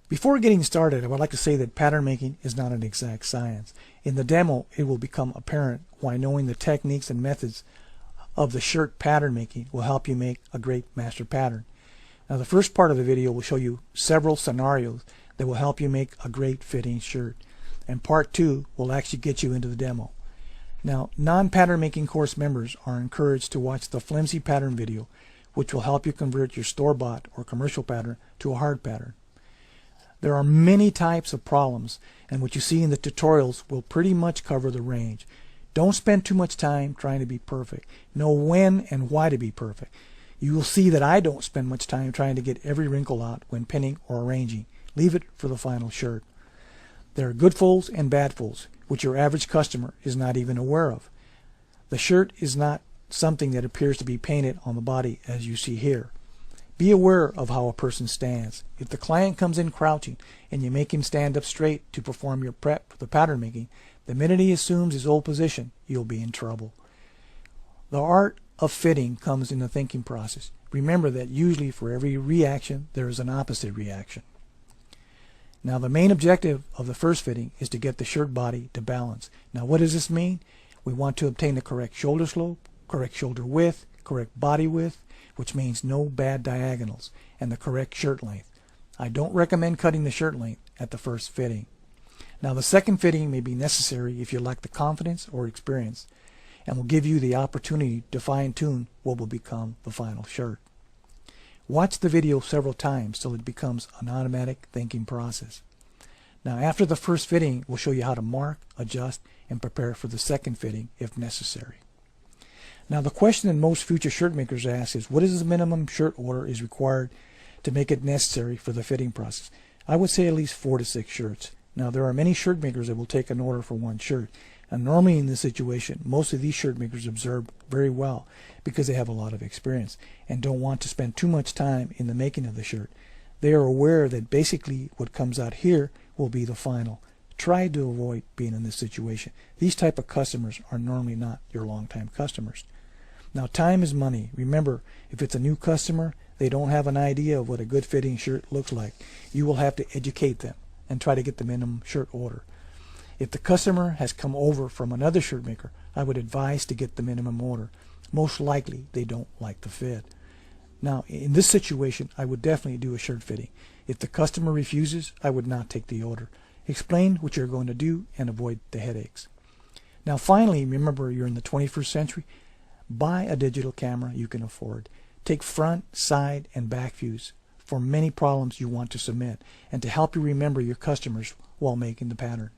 Before getting started, I would like to say that pattern making is not an exact science. In the demo, it will become apparent why knowing the techniques and methods of the shirt pattern making will help you make a great master pattern. Now, the first part of the video will show you several scenarios that will help you make a great fitting shirt, and part 2 will actually get you into the demo. Now, non-pattern making course members are encouraged to watch the flimsy pattern video, which will help you convert your store-bought or commercial pattern to a hard pattern. There are many types of problems, and what you see in the tutorials will pretty much cover the range. Don't spend too much time trying to be perfect. Know when and why to be perfect. You will see that I don't spend much time trying to get every wrinkle out when pinning or arranging. Leave it for the final shirt. There are good folds and bad folds, which your average customer is not even aware of. The shirt is not something that appears to be painted on the body as you see here. Be aware of how a person stands. If the client comes in crouching and you make him stand up straight to perform your prep for the pattern making, the minute he assumes his old position, you'll be in trouble. The art of fitting comes in the thinking process. Remember that usually for every reaction, there is an opposite reaction. Now, the main objective of the first fitting is to get the shirt body to balance. Now, what does this mean? We want to obtain the correct shoulder slope, correct shoulder width, correct body width, which means no bad diagonals, and the correct shirt length. I don't recommend cutting the shirt length at the first fitting. Now, the second fitting may be necessary if you lack the confidence or experience, and will give you the opportunity to fine-tune what will become the final shirt. Watch the video several times till it becomes an automatic thinking process. Now, after the first fitting, we'll show you how to mark, adjust, and prepare for the second fitting if necessary. Now, the question that most future shirt makers ask is, what is the minimum shirt order is required to make it necessary for the fitting process? I would say at least 4 to 6 shirts. Now, there are many shirt makers that will take an order for one shirt. And normally in this situation, most of these shirt makers observe very well because they have a lot of experience and don't want to spend too much time in the making of the shirt. They are aware that basically what comes out here will be the final. Try to avoid being in this situation. These type of customers are normally not your long-time customers. Now, time is money. Remember, if it's a new customer, they don't have an idea of what a good fitting shirt looks like. You will have to educate them and try to get the minimum shirt order. If the customer has come over from another shirt maker, I would advise to get the minimum order. Most likely, they don't like the fit. Now, in this situation, I would definitely do a shirt fitting. If the customer refuses, I would not take the order. Explain what you're going to do and avoid the headaches. Now, finally, remember you're in the 21st century. Buy a digital camera you can afford. Take front, side, and back views for many problems you want to submit and to help you remember your customers while making the pattern.